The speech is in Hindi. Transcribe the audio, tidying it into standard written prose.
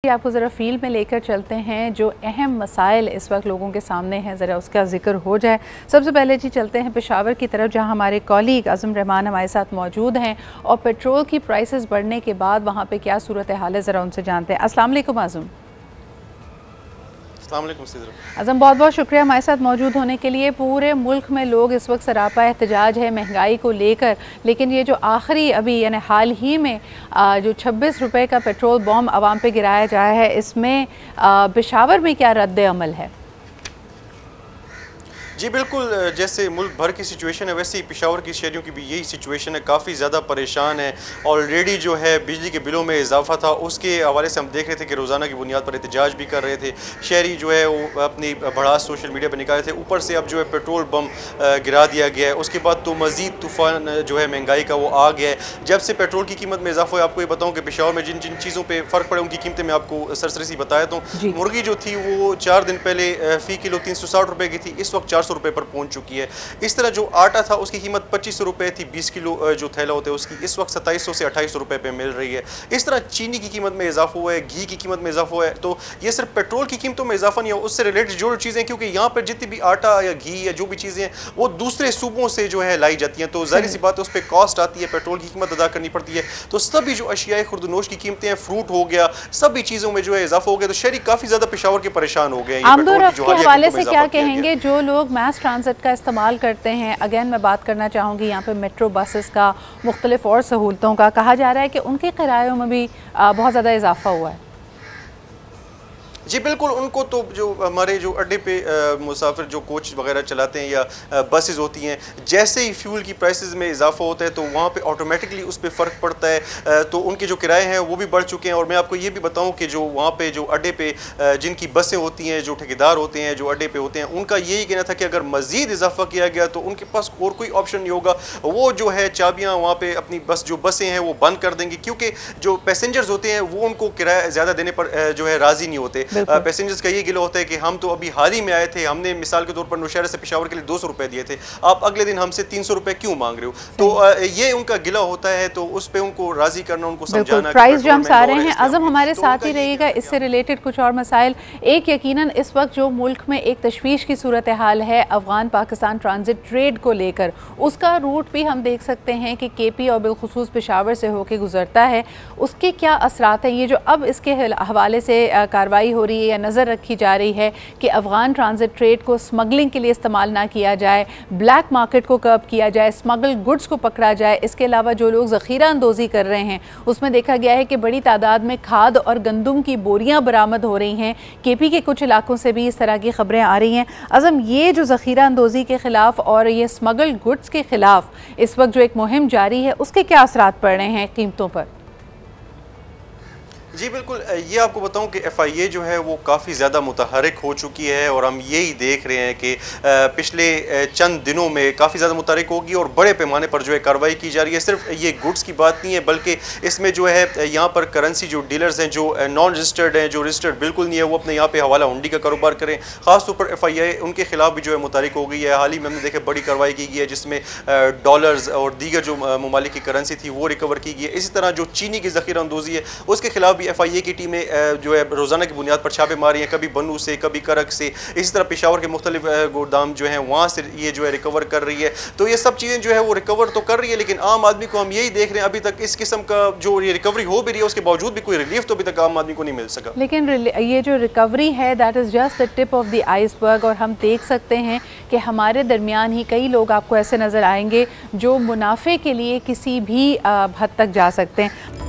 आपको ज़रा फील्ड में लेकर चलते हैं। जो अहम मसाइल इस वक्त लोगों के सामने हैं ज़रा उसका जिक्र हो जाए। सबसे पहले जी चलते हैं पेशावर की तरफ, जहां हमारे कॉलीग आज़म रहमान हमारे साथ मौजूद हैं और पेट्रोल की प्राइसेस बढ़ने के बाद वहां पे क्या सूरत हाल है ज़रा उनसे जानते हैं। अस्सलाम वालेकुम आज़म। आज़म बहुत बहुत शुक्रिया हमारे साथ मौजूद होने के लिए। पूरे मुल्क में लोग इस वक्त सरापा एहतजाज है महंगाई को लेकर, लेकिन ये जो आखिरी अभी यानी हाल ही में जो 26 रुपये का पेट्रोल बम आवाम पे गिराया जाया है, इसमें पेशावर में क्या रद्द अमल है? जी बिल्कुल, जैसे मुल्क भर की सिचुएशन है वैसे ही पेशावर की शहरियों की भी यही सिचुएशन है। काफ़ी ज़्यादा परेशान है। ऑलरेडी जो है बिजली के बिलों में इजाफा था, उसके हवाले से हम देख रहे थे कि रोज़ाना की बुनियाद पर एहतजाज भी कर रहे थे। शहरी जो है वो अपनी भड़ास सोशल मीडिया पर निकाले थे। ऊपर से अब जो है पेट्रोल बम गिरा दिया गया है। उसके बाद तो मज़ीद तूफ़ान जो है महंगाई का वो आ गया है। जब से पेट्रोल की कीमत में इजाफा हुआ, आपको ये बताऊँ कि पेशावर में जिन जिन चीज़ों पर फ़र्क पड़े उनकी कीमतें मैं आपको सरसरी सी बताया तो मुर्गी जो थी वो 4 दिन पहले फ़ी किलो 360 रुपये की थी, इस वक्त 400 रुपये पर पहुंच चुकी है। इस तरह जो आटा था उसकी कीमत 2500 रुपये थी, 20 किलो जो थैला होता है उसकी, इस वक्त 2700 से 2800 रुपये पे मिल रही है। इस तरह चीनी की कीमत में इजाफा हुआ है, घी की कीमत में इजाफा हुआ है। तो ये सिर्फ पेट्रोल की कीमतों में इजाफा नहीं हुआ, उससे रिलेटेड जो चीज़ें, क्योंकि यहाँ पर जितनी भी आटा या घी या जो भी चीज़ें हैं वो दूसरे सूबों से जो है लाई जाती हैं, तो जाहिर सी बात है उस पर कॉस्ट आती है, पेट्रोल की कीमत अदा करनी पड़ती है। तो सभी जो अशियाए खुर्दनोश की कीमतें हैं, फ्रूट हो गया, सभी चीज़ों में जो है इजाफा हो गया। तो शहरी काफ़ी ज़्यादा पेशावर के परेशान हो गए। आमदोरफ्त के हवाले से क्या कहेंगे जो लोग मैस ट्रांजिट का इस्तेमाल करते हैं? अगेन मैं बात करना चाहूँगी यहाँ पे मेट्रो बसेस का, मुख्तलिफ और सहूलतों का। कहा जा रहा है कि उनके किरायों में भी बहुत ज़्यादा इजाफा हुआ है। जी बिल्कुल, उनको तो जो हमारे जो अड्डे पे मुसाफिर जो कोच वगैरह चलाते हैं या बसेस होती हैं, जैसे ही फ्यूल की प्राइसेस में इजाफा होता है तो वहाँ पे ऑटोमेटिकली उस पर फ़र्क पड़ता है। तो उनके जो किराए हैं वो भी बढ़ चुके हैं। और मैं आपको ये भी बताऊँ कि जो वहाँ पे जो अड्डे पे जिनकी बसें होती हैं, जो ठेकेदार होते हैं जो अड्डे पे होते हैं, उनका यही कहना था कि अगर मज़ीद इजाफा किया गया तो उनके पास और कोई ऑप्शन नहीं होगा। वो जो है चाबियाँ वहाँ पर अपनी जो बसें हैं वो बंद कर देंगे, क्योंकि जो पैसेंजर्स होते हैं वो उनको किराया ज़्यादा देने पर जो है राज़ी नहीं होते। पैसेंजर्स का ये गिला होता है कि हम तो अभी हाल ही में आए थे, हमने मिसाल के तौर पर नौशहरा से पेशावर के लिए 200 रुपये दिए थे, आप अगले दिन हमसे 300 रुपये क्यों मांग रहे हो? तो ये उनका गिला होता है, तो उस पर उनको राजी करना, उनको समझाना। प्राइस जो हम आ रहे हैं, आज़म हमारे साथ ही रहिएगा, इससे रिलेटेड कुछ और मसाइल। एक यकीनन इस वक्त जो मुल्क में एक तशवीश की सूरत हाल है अफगान पाकिस्तान ट्रांजिट ट्रेड को लेकर, उसका रूट भी हम देख सकते हैं कि KP और बिलखुसूस पेशावर से होकर गुजरता है। उसके क्या असरात हैं? ये जो अब इसके हवाले से कार्रवाई हो रही है या नज़र रखी जा रही है कि अफगान ट्रांजिट ट्रेड को स्मगलिंग के लिए इस्तेमाल ना किया जाए, ब्लैक मार्केट को कर्ब किया जाए, स्मगल गुड्स को पकड़ा जाए। इसके अलावा जो लोग ज़ख़ीरा अंदोज़ी कर रहे हैं उसमें देखा गया है कि बड़ी तादाद में खाद और गंदम की बोरियां बरामद हो रही हैं। KP के कुछ इलाकों से भी इस तरह की खबरें आ रही हैं। आज़म, ये जो ज़ख़ीरा अंदोज़ी के ख़िलाफ़ और ये स्मगल गुड्स के ख़िलाफ़ इस वक्त जो एक मुहिम जारी है, उसके क्या असरात पड़ रहे हैं कीमतों पर? जी बिल्कुल, ये आपको बताऊं कि FIA जो है वो काफ़ी ज़्यादा मुतहरिक हो चुकी है और हम यही देख रहे हैं कि पिछले चंद दिनों में काफ़ी ज़्यादा मुतहरिक होगी और बड़े पैमाने पर जो है कार्रवाई की जा रही है। सिर्फ ये गुड्स की बात नहीं है, बल्कि इसमें जो है यहाँ पर करेंसी जो डीलर्स हैं, जो नॉन रजिस्टर्ड हैं, जो रजिस्टर्ड बिल्कुल नहीं है, वो अपने यहाँ पे हवाला हुंडी का कारोबार करें। ख़ासतौर पर FIA उनके खिलाफ भी जो है मुतहरिक हो गई है। हाल ही में हमने देखा बड़ी कार्रवाई की गई है जिसमें डॉलर्स और दीगर जो ममालिक की करेंसी थी वो रिकवर की गई है। इसी तरह जो चीनी की ज़ख़ीरा अंदोज़ी है उसके खिलाफ भी FIA की टीमें जो है रोज़ाना की बुनियाद पर छापे मारी हैं, कभी बनू से, कभी करक से। इसी तरह पेशावर के मुख्तलिफ गोदाम जो हैं वहाँ से ये जो है रिकवर कर रही है। तो ये सब चीज़ें जो है वो रिकवर तो कर रही है, लेकिन आम आदमी को हम यही देख रहे हैं अभी तक इस किस्म का जो ये रिकवरी हो भी रही है उसके बावजूद भी कोई रिलीफ तो अभी तक आम आदमी को नहीं मिल सका। लेकिन ये जो रिकवरी है that is just the tip of the iceberg. और हम देख सकते हैं कि हमारे दरमियान ही कई लोग आपको ऐसे नज़र आएंगे जो मुनाफे के लिए किसी भी हद तक जा सकते हैं।